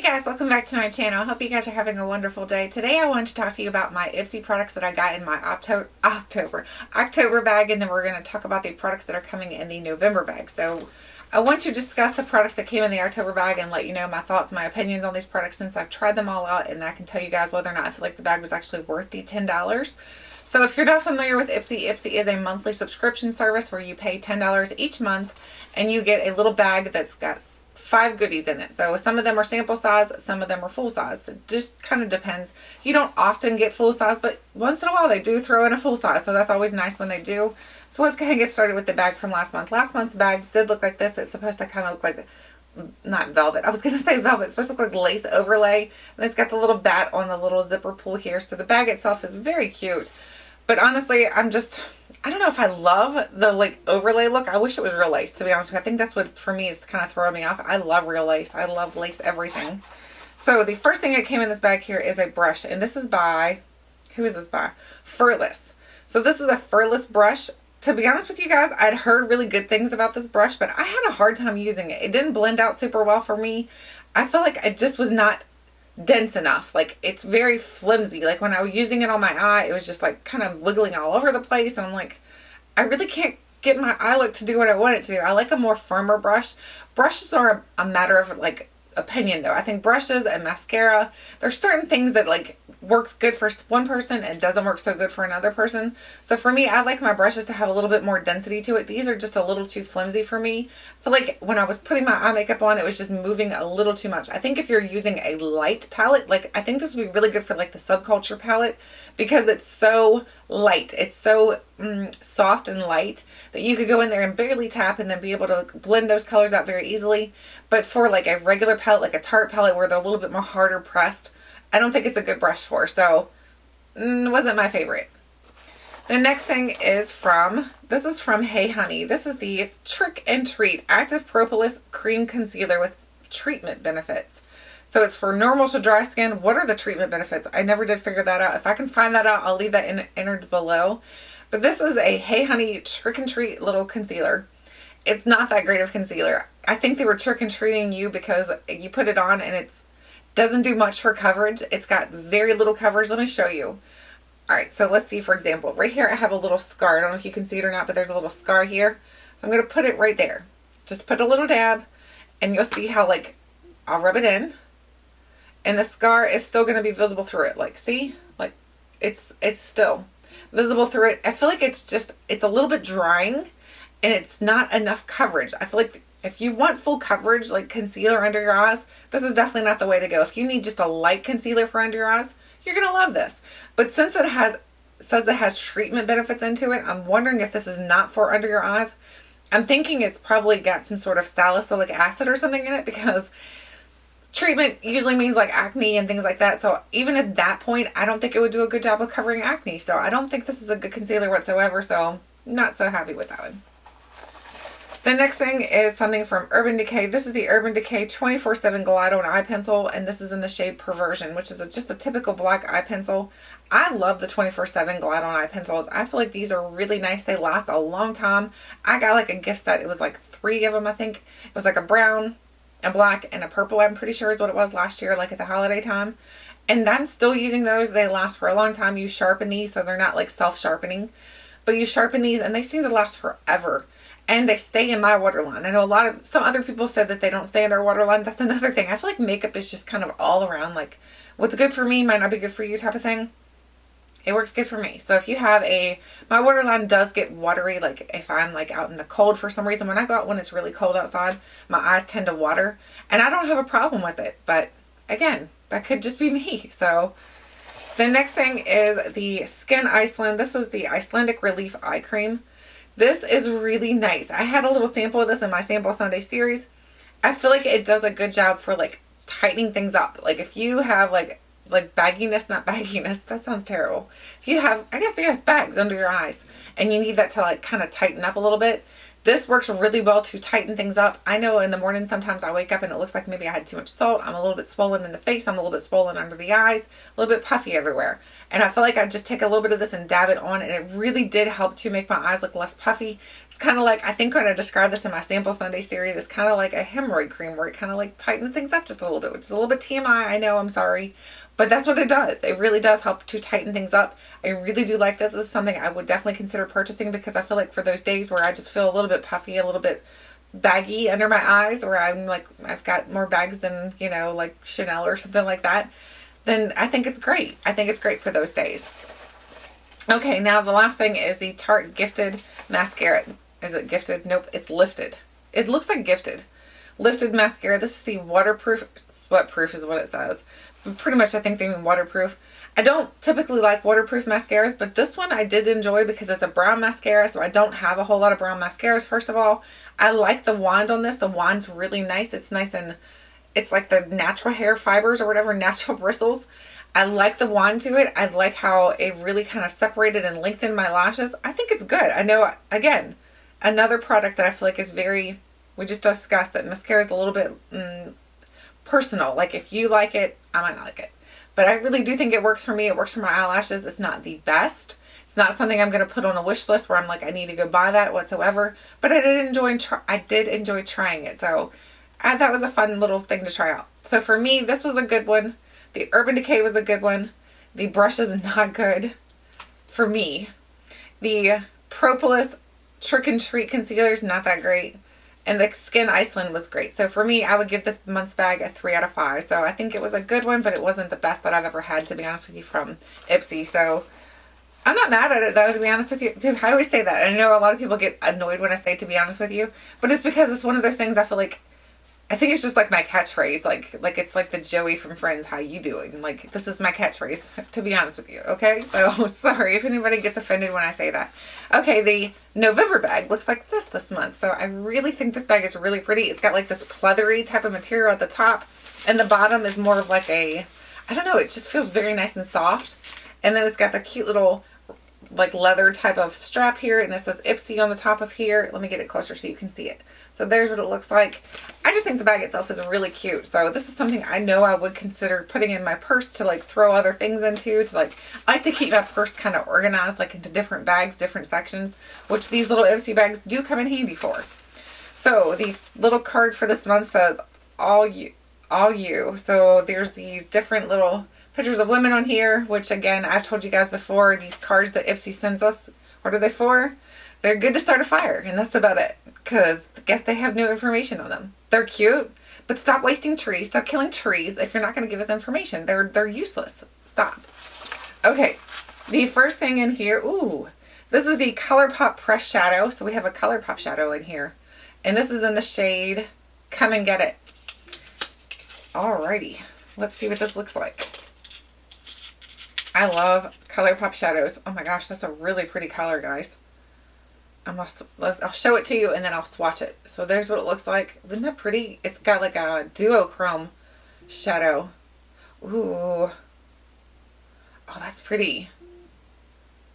guys, welcome back to my channel. I hope you guys are having a wonderful day. Today I wanted to talk to you about my Ipsy products that I got in my October bag, and then we're going to talk about the products that are coming in the November bag. So I want to discuss the products that came in the October bag and let you know my thoughts, my opinions on these products since I've tried them all out, and I can tell you guys whether or not I feel like the bag was actually worth the $10. So if you're not familiar with Ipsy, Ipsy is a monthly subscription service where you pay $10 each month and you get a little bag that's got 5 goodies in it. So some of them are sample size, some of them are full size. It just kind of depends. You don't often get full size, but once in a while they do throw in a full size, so that's always nice when they do. So let's go ahead and get started with the bag from last month. Last month's bag did look like this. It's supposed to kind of look like, not velvet, I was going to say velvet. It's supposed to look like lace overlay, and it's got the little bat on the little zipper pull here. So the bag itself is very cute. But honestly, I don't know if I love the like overlay look. I wish it was real lace, to be honest with you. I think that's what for me is kind of throwing me off. I love real lace. I love lace everything. So the first thing that came in this bag here is a brush, and this is by, who is this by? Furless. So this is a Furless brush. To be honest with you guys, I'd heard really good things about this brush, but I had a hard time using it. It didn't blend out super well for me. I feel like it just was not dense enough. Like, it's very flimsy. Like when I was using it on my eye, it was just like kind of wiggling all over the place, and I'm like, I really can't get my eye look to do what I want it to do. I like a more firmer brush. Brushes are a matter of like opinion though. I think brushes and mascara, there's certain things that like works good for one person and doesn't work so good for another person. So for me, I like my brushes to have a little bit more density to it. These are just a little too flimsy for me. I feel like when I was putting my eye makeup on, it was just moving a little too much. I think if you're using a light palette, like I think this would be really good for like the Subculture palette, because it's so light. It's so soft and light that you could go in there and barely tap and then be able to blend those colors out very easily. But for like a regular palette, like a Tarte palette where they're a little bit more harder pressed, I don't think it's a good brush for. So wasn't my favorite. The next thing is this is from Hey Honey. This is the Trick and Treat Active Propolis Cream Concealer with treatment benefits. So it's for normal to dry skin. What are the treatment benefits? I never did figure that out. If I can find that out, I'll leave that entered below. But this is a Hey Honey Trick and Treat little concealer. It's not that great of concealer. I think they were trick and treating you because you put it on and it doesn't do much for coverage. It's got very little coverage. Let me show you. Alright, so let's see, for example, right here I have a little scar. I don't know if you can see it or not, but there's a little scar here. So I'm going to put it right there. Just put a little dab and you'll see how like I'll rub it in. And the scar is still going to be visible through it. Like, see? Like, it's still visible through it. I feel like it's a little bit drying and it's not enough coverage. I feel like if you want full coverage, like concealer under your eyes, this is definitely not the way to go. If you need just a light concealer for under your eyes, you're going to love this. But since it says it has treatment benefits into it, I'm wondering if this is not for under your eyes. I'm thinking it's probably got some sort of salicylic acid or something in it, because treatment usually means like acne and things like that. So even at that point, I don't think it would do a good job of covering acne. So I don't think this is a good concealer whatsoever. So not so happy with that one. The next thing is something from Urban Decay. This is the Urban Decay 24/7 Glide On Eye Pencil, and this is in the shade Perversion, which is just a typical black eye pencil. I love the 24/7 Glide On Eye Pencils. I feel like these are really nice. They last a long time. I got like a gift set. It was like 3 of them, I think. It was like a brown, a black, and a purple, I'm pretty sure is what it was last year, like at the holiday time. And I'm still using those. They last for a long time. You sharpen these, so they're not like self-sharpening. But you sharpen these and they seem to last forever. And they stay in my waterline. I know some other people said that they don't stay in their waterline. That's another thing. I feel like makeup is just kind of all around, like what's good for me might not be good for you type of thing. It works good for me. So if you have my waterline does get watery, like if I'm like out in the cold for some reason. When I go out when it's really cold outside, my eyes tend to water. And I don't have a problem with it. But again, that could just be me. So the next thing is the Skin Iceland. This is the Icelandic Relief Eye Cream. This is really nice. I had a little sample of this in my Sample Sunday series. I feel like it does a good job for like tightening things up. Like if you have like bagginess, not bagginess, that sounds terrible. If you have, I guess yes, bags under your eyes and you need that to like kind of tighten up a little bit, this works really well to tighten things up. I know in the morning sometimes I wake up and it looks like maybe I had too much salt. I'm a little bit swollen in the face. I'm a little bit swollen under the eyes, a little bit puffy everywhere. And I feel like I just take a little bit of this and dab it on, and it really did help to make my eyes look less puffy. It's kind of like, I think when I described this in my Sample Sunday series, it's kind of like a hemorrhoid cream where it kind of like tightens things up just a little bit, which is a little bit TMI. I know, I'm sorry. But that's what it does. It really does help to tighten things up. I really do like this. This is something I would definitely consider purchasing because I feel like for those days where I just feel a little bit puffy, a little bit baggy under my eyes, where I'm like, I've got more bags than, you know, like Chanel or something like that, then I think it's great. I think it's great for those days. Okay, now the last thing is the Tarte Gifted Mascara. Is it gifted? Nope, it's lifted. It looks like gifted. Lifted mascara. This is the waterproof, sweatproof is what it says. But pretty much I think they mean waterproof. I don't typically like waterproof mascaras, but this one I did enjoy because it's a brown mascara, so I don't have a whole lot of brown mascaras, first of all. I like the wand on this. The wand's really nice. It's nice and it's like the natural hair fibers or whatever, natural bristles. I like the wand to it. I like how it really kind of separated and lengthened my lashes. I think it's good. I know, again, another product that I feel like is very, we just discussed that mascara is a little bit personal. Like if you like it, I might not like it. But I really do think it works for me. It works for my eyelashes. It's not the best. It's not something I'm going to put on a wish list where I'm like, I need to go buy that whatsoever. But I did enjoy trying it. So I thought it was a fun little thing to try out. So for me, this was a good one. The Urban Decay was a good one. The brush is not good for me. The Propolis Trick and Treat Concealer is not that great. And the Skin Iceland was great. So for me, I would give this month's bag a 3 out of 5. So I think it was a good one, but it wasn't the best that I've ever had, to be honest with you, from Ipsy. So I'm not mad at it, though, to be honest with you. Dude, I always say that. I know a lot of people get annoyed when I say to be honest with you. But it's because it's one of those things I feel like, I think it's just like my catchphrase. Like it's like the Joey from Friends, how you doing? Like, this is my catchphrase, to be honest with you, okay? So, sorry if anybody gets offended when I say that. Okay, the November bag looks like this month. So, I really think this bag is really pretty. It's got like this pleathery type of material at the top. And the bottom is more of like a, I don't know, it just feels very nice and soft. And then it's got the cute little like leather type of strap here. And it says Ipsy on the top of here. Let me get it closer so you can see it. So there's what it looks like. I just think the bag itself is really cute. So this is something I know I would consider putting in my purse to like throw other things into. To like, I like to keep my purse kind of organized like into different bags, different sections, which these little Ipsy bags do come in handy for. So the little card for this month says all you. So there's these different little pictures of women on here, which again, I've told you guys before, these cards that Ipsy sends us, what are they for? They're good to start a fire, and that's about it. Because I guess they have no information on them. They're cute, but stop wasting trees. Stop killing trees if you're not going to give us information. They're useless. Stop. Okay, the first thing in here, ooh, this is the ColourPop Press Shadow. So we have a ColourPop shadow in here. And this is in the shade Come and Get It. Alrighty, let's see what this looks like. I love ColourPop shadows. Oh my gosh, that's a really pretty color, guys. I'll show it to you and then I'll swatch it. So there's what it looks like. Isn't that pretty? It's got like a duochrome shadow. Ooh. Oh, that's pretty.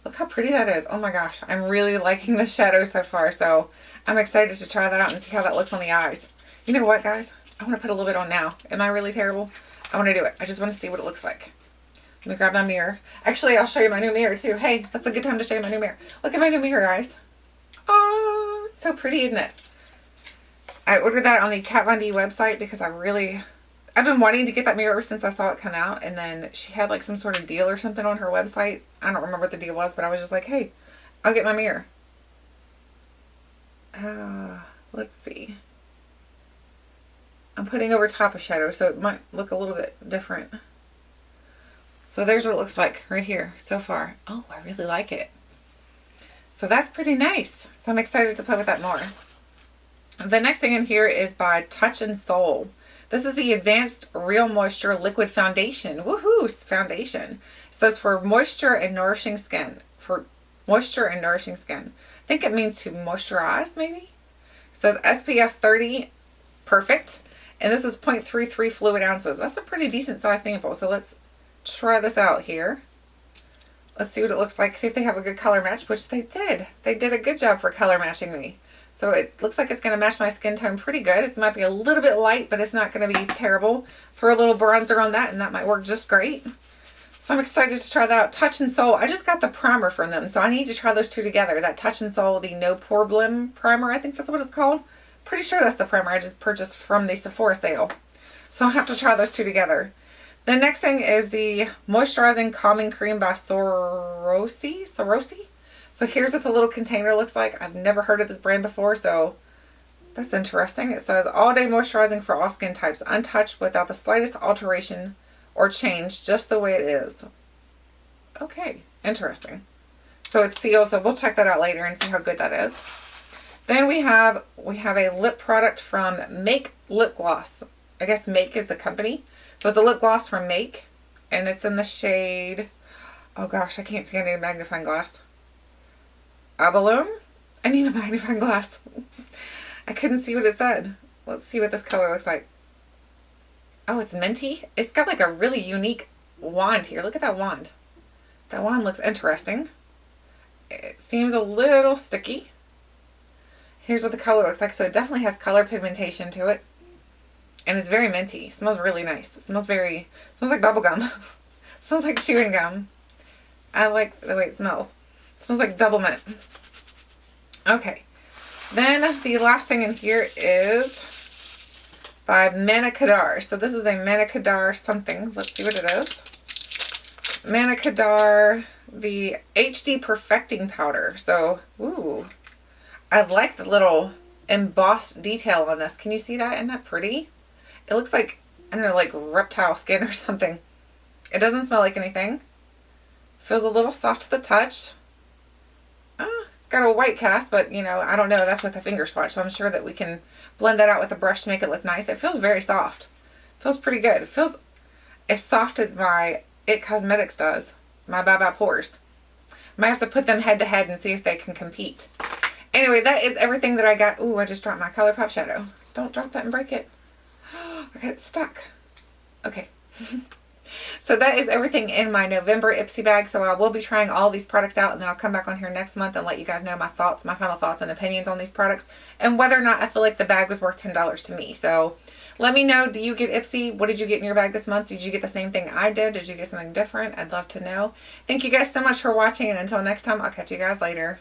Look how pretty that is. Oh my gosh. I'm really liking the shadow so far. So I'm excited to try that out and see how that looks on the eyes. You know what, guys? I want to put a little bit on now. Am I really terrible? I want to do it. I just want to see what it looks like. Let me grab my mirror. Actually, I'll show you my new mirror too. Hey, that's a good time to show you my new mirror. Look at my new mirror, guys. Oh, it's so pretty, isn't it? I ordered that on the Kat Von D website because I've been wanting to get that mirror ever since I saw it come out. And then she had like some sort of deal or something on her website. I don't remember what the deal was, but I was just like, hey, I'll get my mirror. Let's see. I'm putting over top of shadow, so it might look a little bit different. So there's what it looks like right here so far. Oh, I really like it. So that's pretty nice. So I'm excited to play with that more. The next thing in here is by Touch and Soul. This is the Advanced Real Moisture Liquid Foundation. Woohoo! Foundation. It says for moisture and nourishing skin. For moisture and nourishing skin. I think it means to moisturize, maybe? It says SPF 30. Perfect. And this is 0.33 fluid ounces. That's a pretty decent size sample. So let's try this out here. Let's see what it looks like. See if they have a good color match, which they did. They did a good job for color matching me. So it looks like it's going to match my skin tone pretty good. It might be a little bit light, but it's not going to be terrible. Throw a little bronzer on that and that might work just great. So I'm excited to try that out. Touch and Soul. I just got the primer from them, so I need to try those two together. That Touch and Soul, the No Problem primer, I think that's what it's called. Pretty sure that's the primer I just purchased from the Sephora sale. So I'll have to try those two together. The next thing is the Moisturizing Calming Cream by Sorosi. So here's what the little container looks like. I've never heard of this brand before, so that's interesting. It says, all day moisturizing for all skin types, untouched without the slightest alteration or change, just the way it is. Okay, interesting. So it's sealed, so we'll check that out later and see how good that is. Then we have a lip product from Make Lip Gloss. I guess Make is the company. So it's a lip gloss from Make, and it's in the shade, oh gosh, I can't see. I need a magnifying glass. Abalone? I need a magnifying glass. I couldn't see what it said. Let's see what this color looks like. Oh, it's minty. It's got like a really unique wand here. Look at that wand. That wand looks interesting. It seems a little sticky. Here's what the color looks like. So it definitely has color pigmentation to it. And it's very minty. It smells really nice. It smells like bubble gum. It smells like chewing gum. I like the way it smells. It smells like double mint. Okay. Then the last thing in here is by Manicadar. So this is a Manicadar something. Let's see what it is. Manicadar, the HD Perfecting Powder. So, ooh. I like the little embossed detail on this. Can you see that? Isn't that pretty? It looks like, I don't know, like reptile skin or something. It doesn't smell like anything. Feels a little soft to the touch. It's got a white cast, but you know, I don't know. That's with a finger swatch, so I'm sure that we can blend that out with a brush to make it look nice. It feels very soft. It feels pretty good. It feels as soft as my It Cosmetics does. My Bye Pores. Might have to put them head to head and see if they can compete. Anyway, that is everything that I got. Ooh, I just dropped my ColourPop shadow. Don't drop that and break it. I got it stuck. Okay. So that is everything in my November Ipsy bag. So I will be trying all these products out, and then I'll come back on here next month and let you guys know my thoughts, my final thoughts and opinions on these products, and whether or not I feel like the bag was worth $10 to me. So let me know, do you get Ipsy? What did you get in your bag this month? Did you get the same thing I did? Did you get something different? I'd love to know. Thank you guys so much for watching, and until next time, I'll catch you guys later.